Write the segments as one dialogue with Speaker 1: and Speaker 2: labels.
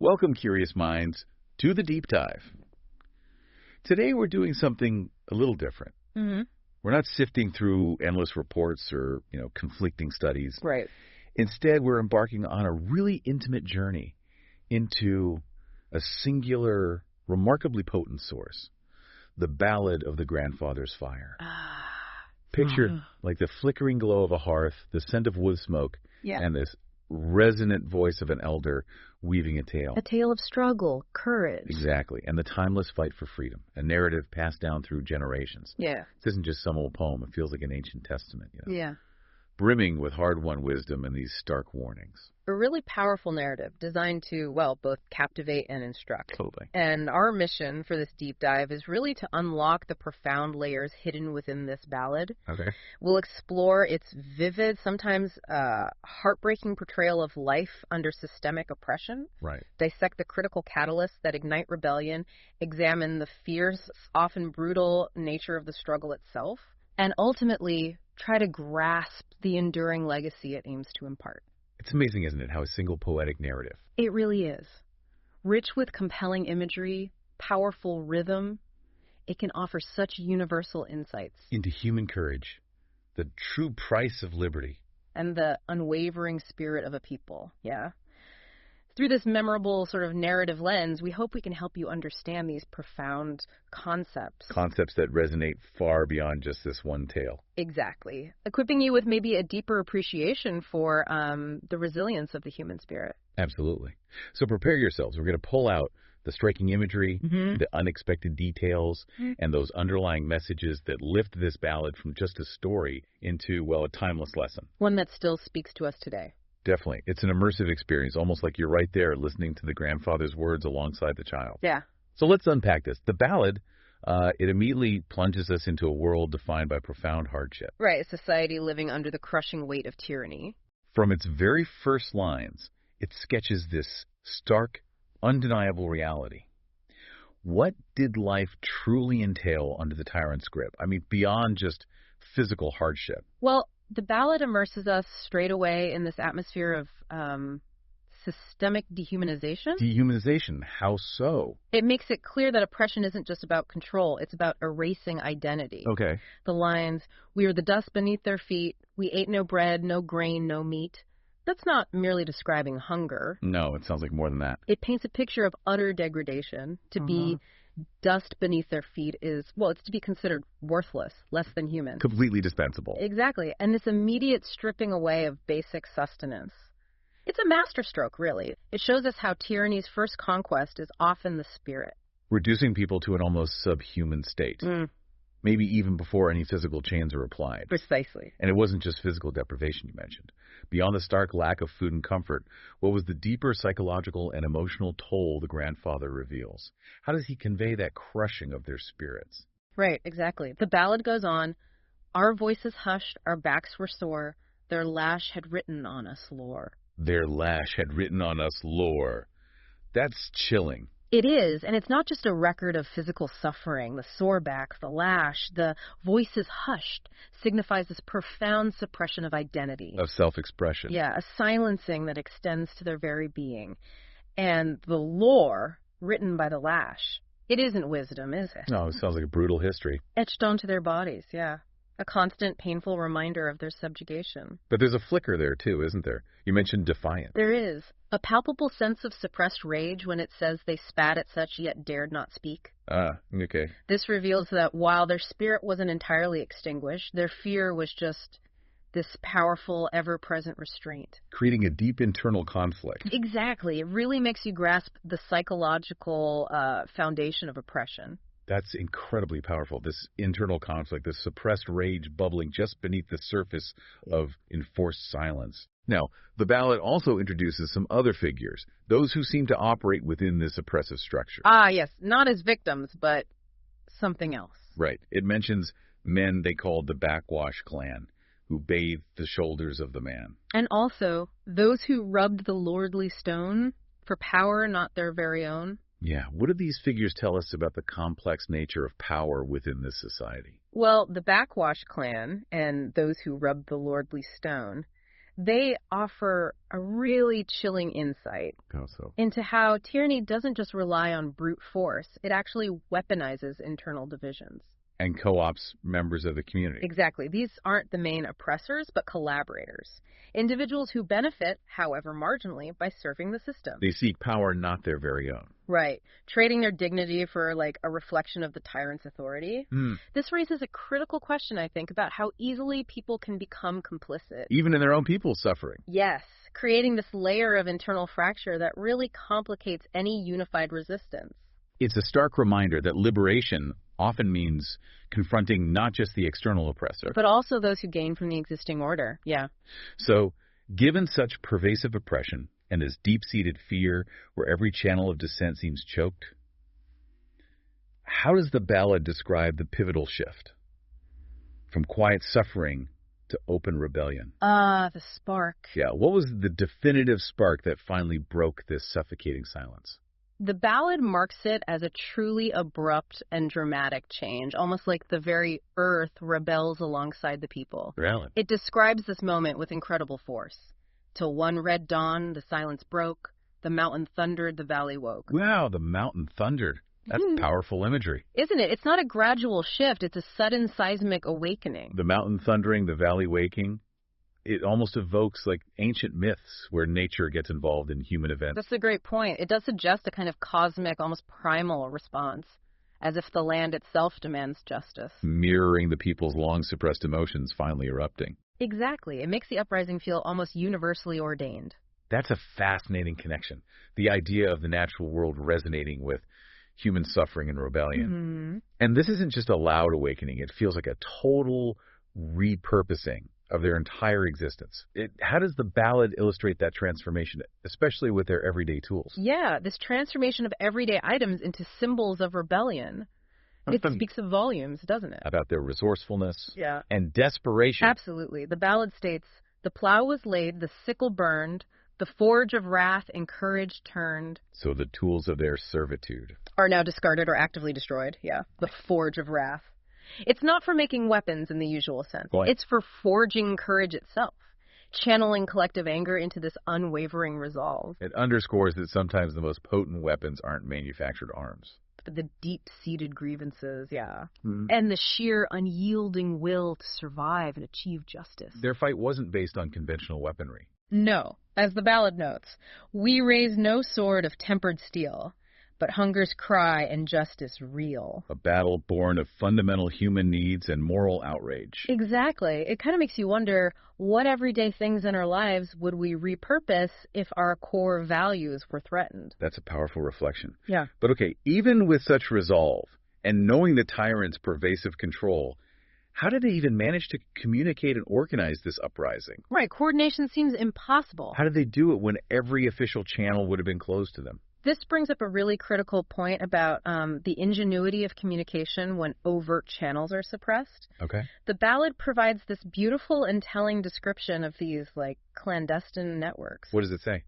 Speaker 1: Welcome, curious minds, to the deep dive. Today we're doing something a little different.
Speaker 2: Mm-hmm.
Speaker 1: We're not sifting through endless reports or, conflicting studies.
Speaker 2: Right.
Speaker 1: Instead, we're embarking on a really intimate journey into a singular, remarkably potent source, the Ballad of the Grandfather's Fire. Picture like the flickering glow of a hearth, the scent of wood smoke, and this resonant voice of an elder weaving a tale.
Speaker 2: A tale of struggle, courage.
Speaker 1: Exactly. And the timeless fight for freedom, a narrative passed down through generations.
Speaker 2: Yeah.
Speaker 1: This isn't just some old poem. It feels like an ancient testament,
Speaker 2: Yeah.
Speaker 1: brimming with hard-won wisdom and these stark warnings.
Speaker 2: A really powerful narrative designed to, both captivate and instruct.
Speaker 1: Totally.
Speaker 2: And our mission for this deep dive is really to unlock the profound layers hidden within this ballad.
Speaker 1: Okay.
Speaker 2: We'll explore its vivid, sometimes heartbreaking portrayal of life under systemic oppression.
Speaker 1: Right.
Speaker 2: Dissect the critical catalysts that ignite rebellion, examine the fierce, often brutal nature of the struggle itself, and ultimately try to grasp the enduring legacy it aims to impart.
Speaker 1: It's amazing, isn't it, how a single poetic narrative.
Speaker 2: It really is. Rich with compelling imagery, powerful rhythm, it can offer such universal insights.
Speaker 1: Into human courage, the true price of liberty.
Speaker 2: And the unwavering spirit of a people, Through this memorable sort of narrative lens, we hope we can help you understand these profound concepts.
Speaker 1: Concepts that resonate far beyond just this one tale.
Speaker 2: Exactly. Equipping you with maybe a deeper appreciation for the resilience of the human spirit.
Speaker 1: Absolutely. So prepare yourselves. We're going to pull out the striking imagery, the unexpected details, and those underlying messages that lift this ballad from just a story into, a timeless lesson.
Speaker 2: One that still speaks to us today.
Speaker 1: Definitely. It's an immersive experience, almost like you're right there listening to the grandfather's words alongside the child.
Speaker 2: Yeah.
Speaker 1: So let's unpack this. The ballad, it immediately plunges us into a world defined by profound hardship.
Speaker 2: Right, a society living under the crushing weight of tyranny.
Speaker 1: From its very first lines, it sketches this stark, undeniable reality. What did life truly entail under the tyrant's grip? I mean, beyond just physical hardship.
Speaker 2: Well, the ballad immerses us straight away in this atmosphere of systemic dehumanization.
Speaker 1: Dehumanization, how so?
Speaker 2: It makes it clear that oppression isn't just about control, it's about erasing identity.
Speaker 1: Okay.
Speaker 2: The lines, "We are the dust beneath their feet, we ate no bread, no grain, no meat." That's not merely describing hunger.
Speaker 1: No, it sounds like more than that.
Speaker 2: It paints a picture of utter degradation. To be dust beneath their feet is, it's to be considered worthless, less than human.
Speaker 1: Completely dispensable.
Speaker 2: Exactly. And this immediate stripping away of basic sustenance. It's a masterstroke, really. It shows us how tyranny's first conquest is often the spirit.
Speaker 1: Reducing people to an almost subhuman state. Maybe even before any physical chains are applied.
Speaker 2: Precisely.
Speaker 1: And it wasn't just physical deprivation you mentioned. Beyond the stark lack of food and comfort, what was the deeper psychological and emotional toll the grandfather reveals? How does he convey that crushing of their spirits?
Speaker 2: Right, exactly. The ballad goes on, "Our voices hushed, our backs were sore, their lash had written on us lore."
Speaker 1: Their lash had written on us lore. That's chilling.
Speaker 2: It is, and it's not just a record of physical suffering. The sore back, the lash, the voices hushed signifies this profound suppression of identity.
Speaker 1: Of self-expression.
Speaker 2: Yeah, a silencing that extends to their very being. And the lore, written by the lash, it isn't wisdom, is it?
Speaker 1: No, it sounds like a brutal history.
Speaker 2: Etched onto their bodies, yeah. A constant, painful reminder of their subjugation.
Speaker 1: But there's a flicker there, too, isn't there? You mentioned defiant.
Speaker 2: There is. A palpable sense of suppressed rage when it says they spat at such yet dared not speak.
Speaker 1: Okay.
Speaker 2: This reveals that while their spirit wasn't entirely extinguished, their fear was just this powerful, ever-present restraint.
Speaker 1: Creating a deep internal conflict.
Speaker 2: Exactly. It really makes you grasp the psychological foundation of oppression.
Speaker 1: That's incredibly powerful, this internal conflict, this suppressed rage bubbling just beneath the surface of enforced silence. Now, the ballad also introduces some other figures, those who seem to operate within this oppressive structure.
Speaker 2: Yes, not as victims, but something else.
Speaker 1: Right. It mentions men they called the backwash clan, who bathed the shoulders of the man.
Speaker 2: And also, those who rubbed the lordly stone for power not their very own.
Speaker 1: Yeah, what do these figures tell us about the complex nature of power within this society?
Speaker 2: Well, the Backwash clan and those who rubbed the lordly stone, They offer a really chilling insight
Speaker 1: How so?
Speaker 2: into how tyranny doesn't just rely on brute force, it actually weaponizes internal divisions.
Speaker 1: And co-ops members of the community.
Speaker 2: Exactly. These aren't the main oppressors, but collaborators. Individuals who benefit, however marginally, by serving the system.
Speaker 1: They seek power not their very own.
Speaker 2: Right. Trading their dignity for, like, a reflection of the tyrant's authority. This raises a critical question, I think, about how easily people can become complicit.
Speaker 1: Even in their own people's suffering.
Speaker 2: Yes. Creating this layer of internal fracture that really complicates any unified resistance.
Speaker 1: It's a stark reminder that liberation often means confronting not just the external oppressor,
Speaker 2: but also those who gain from the existing order. Yeah.
Speaker 1: So, given such pervasive oppression and this deep-seated fear where every channel of dissent seems choked, how does the ballad describe the pivotal shift from quiet suffering to open rebellion?
Speaker 2: The spark.
Speaker 1: Yeah, what was the definitive spark that finally broke this suffocating silence?
Speaker 2: The ballad marks it as a truly abrupt and dramatic change, almost like the very earth rebels alongside the people.
Speaker 1: Really?
Speaker 2: It describes this moment with incredible force. Till one red dawn, the silence broke, the mountain thundered, the valley woke.
Speaker 1: Wow, the mountain thundered. That's powerful imagery.
Speaker 2: Isn't it? It's not a gradual shift, it's a sudden seismic awakening.
Speaker 1: The mountain thundering, the valley waking. It almost evokes like ancient myths where nature gets involved in human events.
Speaker 2: That's a great point. It does suggest a kind of cosmic, almost primal response, as if the land itself demands justice.
Speaker 1: Mirroring the people's long-suppressed emotions finally erupting.
Speaker 2: Exactly. It makes the uprising feel almost universally ordained.
Speaker 1: That's a fascinating connection. The idea of the natural world resonating with human suffering and rebellion. And this isn't just a loud awakening. It feels like a total repurposing of their entire existence. How does the ballad illustrate that transformation, especially with their everyday tools?
Speaker 2: Yeah, this transformation of everyday items into symbols of rebellion. It speaks of volumes, doesn't it?
Speaker 1: About their resourcefulness
Speaker 2: Yeah.
Speaker 1: and desperation.
Speaker 2: Absolutely. The ballad states, the plough was laid, the sickle burned, the forge of wrath and courage turned.
Speaker 1: So the tools of their servitude
Speaker 2: are now discarded or actively destroyed. Yeah, the forge of wrath. It's not for making weapons in the usual sense.
Speaker 1: Right.
Speaker 2: It's for forging courage itself, channeling collective anger into this unwavering resolve.
Speaker 1: It underscores that sometimes the most potent weapons aren't manufactured arms.
Speaker 2: But the deep-seated grievances, yeah. And the sheer unyielding will to survive and achieve justice.
Speaker 1: Their fight wasn't based on conventional weaponry.
Speaker 2: No. As the ballad notes, we raise no sword of tempered steel, but hunger's cry and justice real.
Speaker 1: A battle born of fundamental human needs and moral outrage.
Speaker 2: Exactly. It kind of makes you wonder, what everyday things in our lives would we repurpose if our core values were threatened?
Speaker 1: That's a powerful reflection.
Speaker 2: Yeah.
Speaker 1: But okay, even with such resolve, and knowing the tyrant's pervasive control, how did they even manage to communicate and organize this uprising?
Speaker 2: Right, coordination seems impossible.
Speaker 1: How did they do it when every official channel would have been closed to them?
Speaker 2: This brings up a really critical point about the ingenuity of communication when overt channels are suppressed.
Speaker 1: Okay.
Speaker 2: The ballad provides this beautiful and telling description of these, like, clandestine networks.
Speaker 1: What does it say?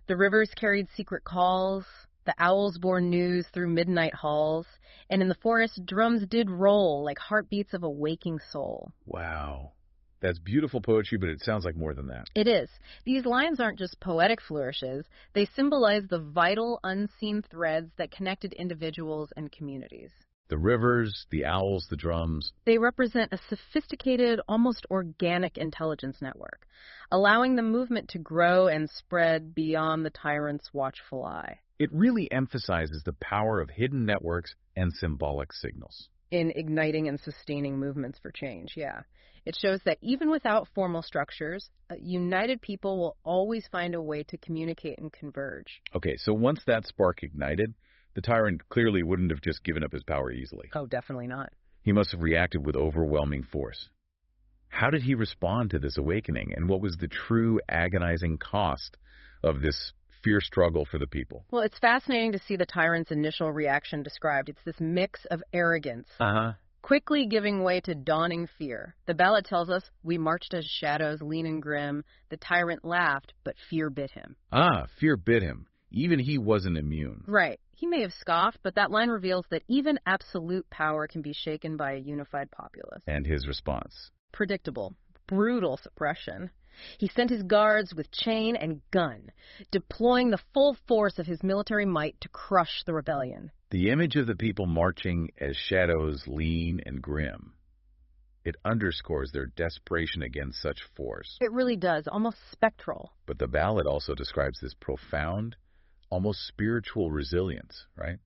Speaker 2: The rivers carried secret calls, the owls bore news through midnight halls, and in the forest drums did roll like heartbeats of a waking soul.
Speaker 1: Wow. That's beautiful poetry, but it sounds like more than that.
Speaker 2: It is. These lines aren't just poetic flourishes. They symbolize the vital, unseen threads that connected individuals and communities.
Speaker 1: The rivers, the owls, the drums.
Speaker 2: They represent a sophisticated, almost organic intelligence network, allowing the movement to grow and spread beyond the tyrant's watchful eye.
Speaker 1: It really emphasizes the power of hidden networks and symbolic signals.
Speaker 2: In igniting and sustaining movements for change, yeah. It shows that even without formal structures, united people will always find a way to communicate and converge.
Speaker 1: Okay, so once that spark ignited, the tyrant clearly wouldn't have just given up his power easily.
Speaker 2: Oh, definitely not.
Speaker 1: He must have reacted with overwhelming force. How did he respond to this awakening, and what was the true agonizing cost of this fierce struggle for the people?
Speaker 2: Well, it's fascinating to see the tyrant's initial reaction described. It's this mix of arrogance, quickly giving way to dawning fear. The ballad tells us, we marched as shadows, lean and grim. The tyrant laughed, but fear bit him.
Speaker 1: Fear bit him. Even he wasn't immune.
Speaker 2: Right. He may have scoffed, but that line reveals that even absolute power can be shaken by a unified populace.
Speaker 1: And his response?
Speaker 2: Predictable. Brutal suppression. He sent his guards with chain and gun, deploying the full force of his military might to crush the rebellion.
Speaker 1: The image of the people marching as shadows lean and grim. It underscores their desperation against such force.
Speaker 2: It really does, almost spectral.
Speaker 1: But the ballad also describes this profound, almost spiritual resilience, right?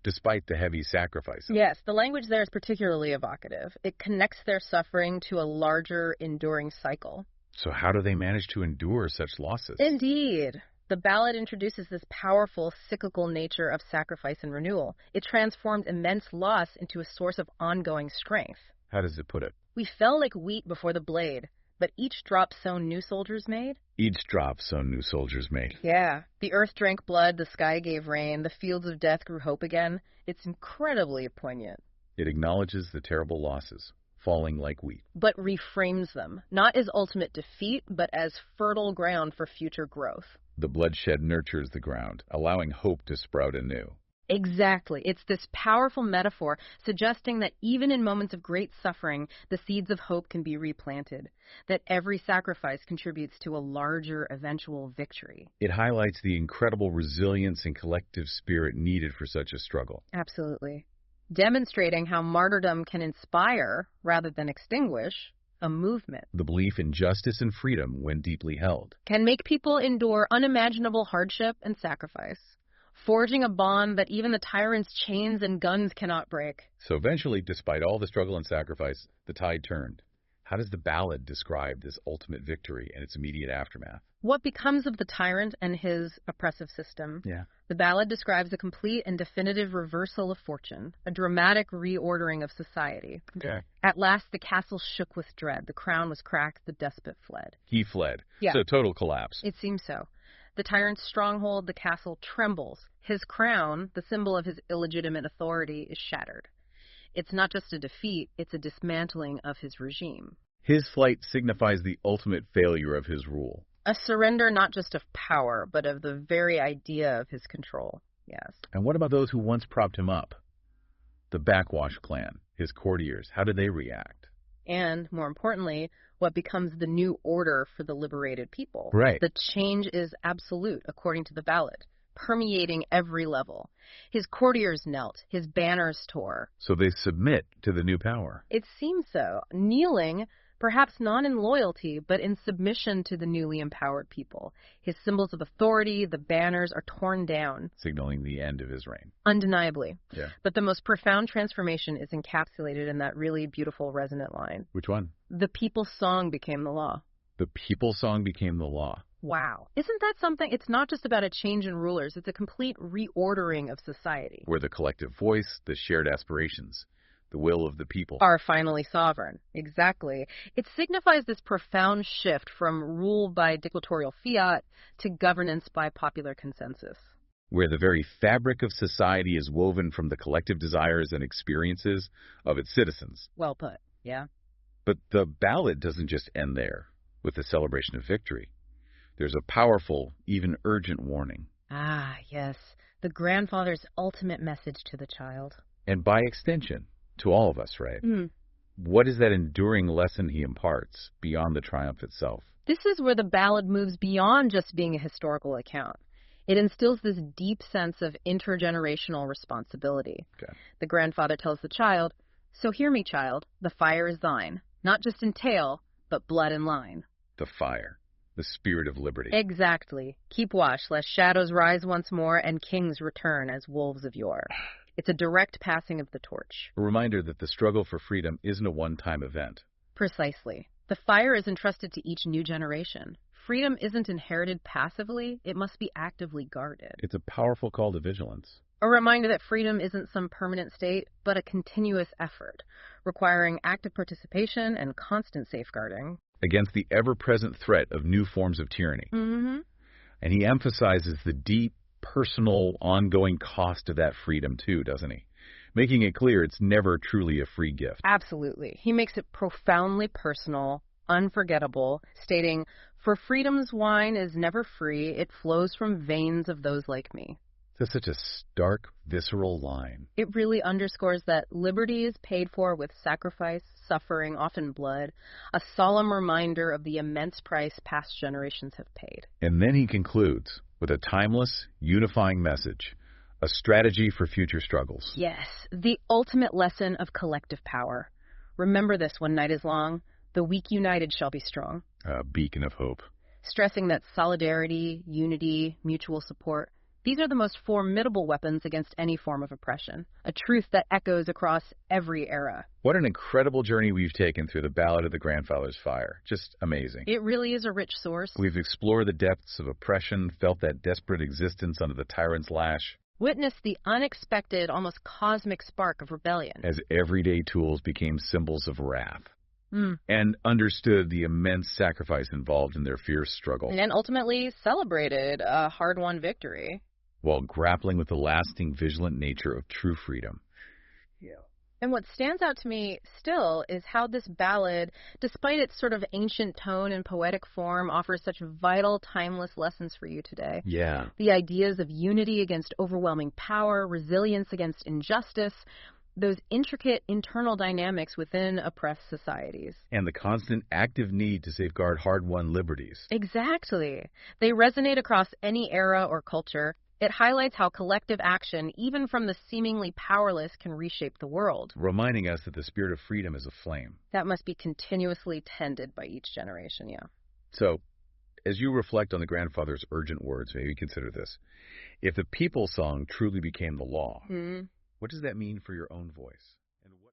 Speaker 1: Despite the heavy sacrifices.
Speaker 2: Yes, the language there is particularly evocative. It connects their suffering to a larger, enduring cycle.
Speaker 1: So how do they manage to endure such losses?
Speaker 2: Indeed. The ballad introduces this powerful, cyclical nature of sacrifice and renewal. It transforms immense loss into a source of ongoing strength.
Speaker 1: How does it put it?
Speaker 2: We fell like wheat before the blade, but each drop sown new soldiers made.
Speaker 1: Each drop sown new soldiers made.
Speaker 2: Yeah. The earth drank blood, the sky gave rain, the fields of death grew hope again. It's incredibly poignant.
Speaker 1: It acknowledges the terrible losses, falling like wheat.
Speaker 2: But reframes them, not as ultimate defeat, but as fertile ground for future growth.
Speaker 1: The bloodshed nurtures the ground, allowing hope to sprout anew.
Speaker 2: Exactly. It's this powerful metaphor suggesting that even in moments of great suffering, the seeds of hope can be replanted, that every sacrifice contributes to a larger eventual victory.
Speaker 1: It highlights the incredible resilience and collective spirit needed for such a struggle.
Speaker 2: Absolutely. Demonstrating how martyrdom can inspire, rather than extinguish, a movement.
Speaker 1: The belief in justice and freedom, when deeply held,
Speaker 2: can make people endure unimaginable hardship and sacrifice, forging a bond that even the tyrant's chains and guns cannot break.
Speaker 1: So eventually, despite all the struggle and sacrifice, the tide turned. How does the ballad describe this ultimate victory and its immediate aftermath?
Speaker 2: What becomes of the tyrant and his oppressive system?
Speaker 1: Yeah.
Speaker 2: The ballad describes a complete and definitive reversal of fortune, a dramatic reordering of society.
Speaker 1: Okay.
Speaker 2: At last, the castle shook with dread. The crown was cracked. The despot fled.
Speaker 1: He fled.
Speaker 2: Yeah.
Speaker 1: So total collapse.
Speaker 2: It seems so. The tyrant's stronghold, the castle, trembles. His crown, the symbol of his illegitimate authority, is shattered. It's not just a defeat, it's a dismantling of his regime.
Speaker 1: His flight signifies the ultimate failure of his rule.
Speaker 2: A surrender not just of power, but of the very idea of his control. Yes.
Speaker 1: And what about those who once propped him up? The Backwash clan, his courtiers, how did they react?
Speaker 2: And, more importantly, what becomes the new order for the liberated people.
Speaker 1: Right.
Speaker 2: The change is absolute, according to the ballad, permeating every level. His courtiers knelt, his banners tore.
Speaker 1: So they submit to the new power.
Speaker 2: It seems so. Kneeling, perhaps not in loyalty, but in submission to the newly empowered people. His symbols of authority, the banners, are torn down.
Speaker 1: Signaling the end of his reign.
Speaker 2: Undeniably.
Speaker 1: Yeah.
Speaker 2: But the most profound transformation is encapsulated in that really beautiful resonant line.
Speaker 1: Which one?
Speaker 2: The people's song became the law.
Speaker 1: The people song became the law.
Speaker 2: Wow. Isn't that something? It's not just about a change in rulers. It's a complete reordering of society.
Speaker 1: Where the collective voice, the shared aspirations, the will of the people
Speaker 2: are finally sovereign. Exactly. It signifies this profound shift from rule by dictatorial fiat to governance by popular consensus.
Speaker 1: Where the very fabric of society is woven from the collective desires and experiences of its citizens.
Speaker 2: Well put. Yeah.
Speaker 1: But the ballad doesn't just end there with the celebration of victory. There's a powerful, even urgent warning.
Speaker 2: Ah, yes. The grandfather's ultimate message to the child.
Speaker 1: And by extension, to all of us, right?
Speaker 2: Mm.
Speaker 1: What is that enduring lesson he imparts beyond the triumph itself?
Speaker 2: This is where the ballad moves beyond just being a historical account. It instills this deep sense of intergenerational responsibility.
Speaker 1: Okay.
Speaker 2: The grandfather tells the child, "So hear me, child, the fire is thine, not just in tale, but blood and line."
Speaker 1: The fire. The spirit of liberty.
Speaker 2: Exactly. Keep watch, lest shadows rise once more and kings return as wolves of yore. It's a direct passing of the torch.
Speaker 1: A reminder that the struggle for freedom isn't a one-time event.
Speaker 2: Precisely. The fire is entrusted to each new generation. Freedom isn't inherited passively, it must be actively guarded.
Speaker 1: It's a powerful call to vigilance.
Speaker 2: A reminder that freedom isn't some permanent state, but a continuous effort, requiring active participation and constant safeguarding.
Speaker 1: Against the ever-present threat of new forms of tyranny.
Speaker 2: Mm-hmm.
Speaker 1: And he emphasizes the deep, personal, ongoing cost of that freedom too, doesn't he? Making it clear it's never truly a free gift.
Speaker 2: Absolutely. He makes it profoundly personal, unforgettable, stating, "For freedom's wine is never free, it flows from veins of those like me."
Speaker 1: It's That's such a stark, visceral line.
Speaker 2: It really underscores that liberty is paid for with sacrifice, suffering, often blood, a solemn reminder of the immense price past generations have paid.
Speaker 1: And then he concludes with a timeless, unifying message, a strategy for future struggles.
Speaker 2: Yes, the ultimate lesson of collective power. Remember this when night is long, the weak united shall be strong.
Speaker 1: A beacon of hope.
Speaker 2: Stressing that solidarity, unity, mutual support, these are the most formidable weapons against any form of oppression, a truth that echoes across every era.
Speaker 1: What an incredible journey we've taken through the Ballad of the Grandfather's Fire. Just amazing.
Speaker 2: It really is a rich source.
Speaker 1: We've explored the depths of oppression, felt that desperate existence under the tyrant's lash.
Speaker 2: Witnessed the unexpected, almost cosmic spark of rebellion.
Speaker 1: As everyday tools became symbols of wrath. And understood the immense sacrifice involved in their fierce struggle.
Speaker 2: And ultimately celebrated a hard-won victory.
Speaker 1: While grappling with the lasting, vigilant nature of true freedom.
Speaker 2: And what stands out to me still is how this ballad, despite its sort of ancient tone and poetic form, offers such vital, timeless lessons for you today.
Speaker 1: Yeah.
Speaker 2: The ideas of unity against overwhelming power, resilience against injustice, those intricate internal dynamics within oppressed societies.
Speaker 1: And the constant active need to safeguard hard-won liberties.
Speaker 2: Exactly. They resonate across any era or culture. It highlights how collective action, even from the seemingly powerless, can reshape the world.
Speaker 1: Reminding us that the spirit of freedom is a flame.
Speaker 2: That must be continuously tended by each generation, yeah.
Speaker 1: So, as you reflect on the grandfather's urgent words, maybe consider this. If the people's song truly became the law, what does that mean for your own voice?